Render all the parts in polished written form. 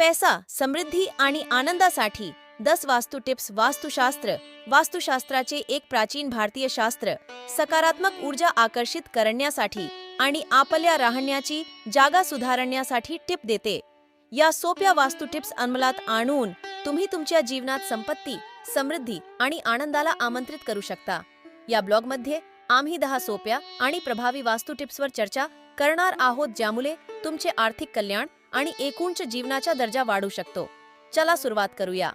पैसा, समृद्धी आणि आनंदासाठी 10 वास्तु टिप्स. वास्तुशास्त्र. वास्तुशास्त्राचे एक प्राचीन भारतीय शास्त्र सकारात्मक ऊर्जा आकर्षित करण्यासाठी आणि आपल्या राहण्याची जागा सुधारण्यासाठी टिप देते. या सोप्या वास्तु टिप्स अंमलात आणून तुम्ही तुमच्या जीवनात संपत्ती, समृद्धी आणि आनंदाला आमंत्रित करू शकता. या ब्लॉगमध्ये आम्ही 10 सोप्या आणि प्रभावी वास्तु टिप्सवर चर्चा करणार आहोत, ज्यामुळे तुमचे आर्थिक कल्याण आणि एकूणच जीवनाचा दर्जा वाढू शकतो. चला सुरुवात करूया.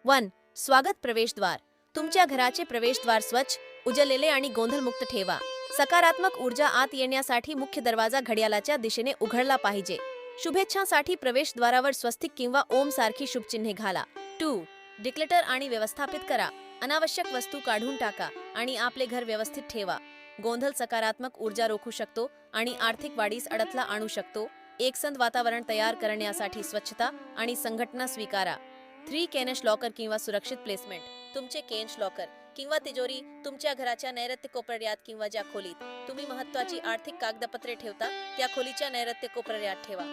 1. स्वागत प्रवेशद्वार. तुमच्या घराचे प्रवेशद्वार स्वच्छ, उजळलेले आणि गोंधळमुक्त ठेवा. सकारात्मक ऊर्जा आत येण्यासाठी मुख्य दरवाजा घड्याळाच्या दिशेने उघडला पाहिजे. शुभेच्छांसाठी प्रवेशद्वारावर स्वस्तिक किंवा ओम सारखी शुभचिन्हे घाला. 2. डिक्लटर आणि व्यवस्थापित करा. अनावश्यक वस्तू काढून टाका आणि आपले घर व्यवस्थित ठेवा. गोंधळ सकारात्मक ऊर्जा रोखू शकतो आणि आर्थिक वाढीस अडथळा आणू शकतो. एकसंध वातावरण तयार करण्यासाठी स्वच्छता आणि संघटना स्वीकारा. 3. केश लॉकर किंवा सुरक्षित प्लेसमेंट. तुमचे केश लॉकर किंवा तिजोरी तुमच्या घराच्या नैऋत्य कोपऱ्यात किंवा ज्या खोलीत तुम्ही महत्त्वाची आर्थिक कागदपत्रे ठेवता त्या खोलीच्या नैऋत्य कोपऱ्यात ठेवा.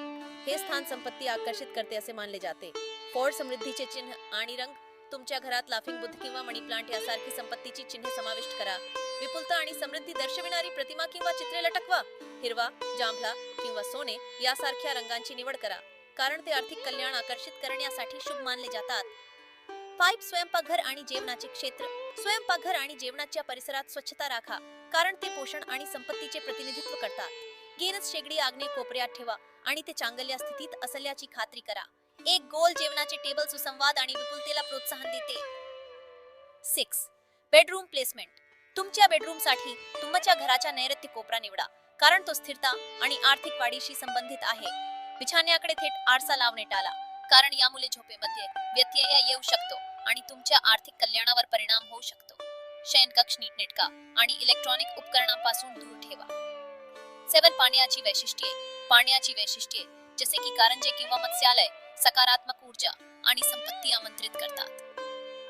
हे स्थान संपत्ती आकर्षित करते असे मानले जाते. 4. समृद्धीचे चिन्ह आणि रंग. तुमच्या घरात लाफिंग बुद्ध किंवा मनी प्लांट यासारखी संपत्तीची चिन्हे समाविष्ट करा. विपुलता आणि समृद्धी दर्शविणारी प्रतिमा किंवा चित्रे लटकवा. हिरवा, जांभळा किंवा सोने यासारख्या रंगांची निवड करा, कारण ते आर्थिक कल्याण आकर्षित करण्यासाठी शुभ मानले जातात. 5. स्वयंपाकघर आणि जेवणाचे क्षेत्र. स्वयंपाकघर आणि जेवणाच्या परिसरात स्वच्छता राखा, कारण ते पोषण आणि संपत्तीचे प्रतिनिधित्व करतात. गॅस शेगडी आग्नेय कोपऱ्यात ठेवा आणि ते चांगल्या स्थितीत असल्याची खात्री करा. एक गोल जेवणाचे टेबल सुसंवाद आणि विपुलतेला प्रोत्साहन देते. 6. Bedroom placement. तुमच्या बेडरूमसाठी तुमच्या घराचा नैऋत्य कोपरा निवडा, कारण तो स्थिरता आणि आर्थिक वाढीशी संबंधित आहे. बिछाण्याकडे थेट आरसा लावणे टाळा, कारण यामुळे झोपेमध्ये व्यत्यय येऊ शकतो आणि तुमच्या आर्थिक कल्याणावर परिणाम होऊ शकतो. शयनकक्ष नीटनेटका आणि इलेक्ट्रॉनिक उपकरणांपासून दूर ठेवा. 7. पाण्याची वैशिष्ट्ये. पाण्याची वैशिष्ट्ये जसे की कारंजे किंवा मत्स्यालय सकारात्मक ऊर्जा आणि संपत्ती आमंत्रित करतात.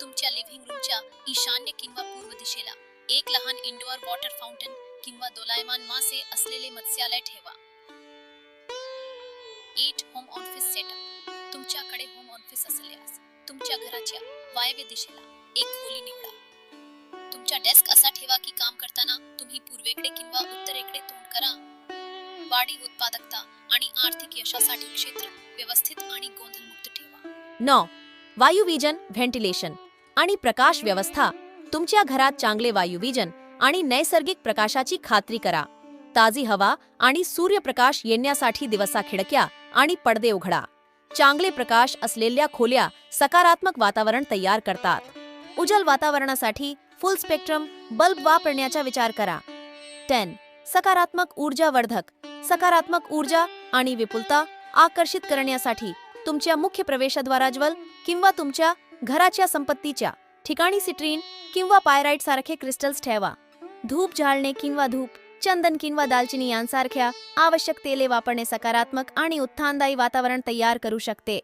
तुमच्या लिव्हिंग रूमच्या ईशान्य किंवा पूर्व दिशेला एक लहान इंडोअर वॉटर फाउंटन किंवा दोलायमान मासे असलेले मत्स्यालय ठेवा. 8. Home office setup. तुमच्याकडे होम ऑफिस असल्यास तुमच्या घराच्या वायव्य दिशेला एक खोली निवडा. तुमचा डेस्क असा ठेवा की काम करताना तुम्ही पूर्वेकडे किंवा उत्तरेकडे तोंड करा. वाढी उत्पादकता आणि आर्थिक यशासाठी क्षेत्र व्यवस्थित आणि गोंधळमुक्त ठेवा. 9. वायुवीजन, व्हेंटिलेशन आणि प्रकाश व्यवस्था. तुमच्या घरात चांगले वायुवीजन आणि नैसर्गिक प्रकाशाची खात्री करा. ताजी हवा आणि सूर्यप्रकाश येण्यासाठी दिवसा खिडक्या आणि पडदे उघडा. चांगले प्रकाश असलेल्या खोल्या सकारात्मक वातावरण तयार करतात. उज्ज्वल वातावरणासाठी फुल स्पेक्ट्रम बल्ब वापरण्याचा विचार करा. 10. सकारात्मक ऊर्जावर्धक. सकारात्मक ऊर्जा आणि विपुलता आकर्षित करण्यासाठी तुमच्या मुख्य प्रवेशद्वाराजवळ किंवा तुमच्या घराच्या संपत्तीच्या ठिकाणी सिट्रीन किंवा पायराइट सारखे क्रिस्टल्स ठेवा. धूप जाळणे किंवा धूप, चंदन किंवा दालचिनी यांसारख्या आवश्यक तेले वापरणे सकारात्मक आणि उत्थानदायी वातावरण तयार करू शकते.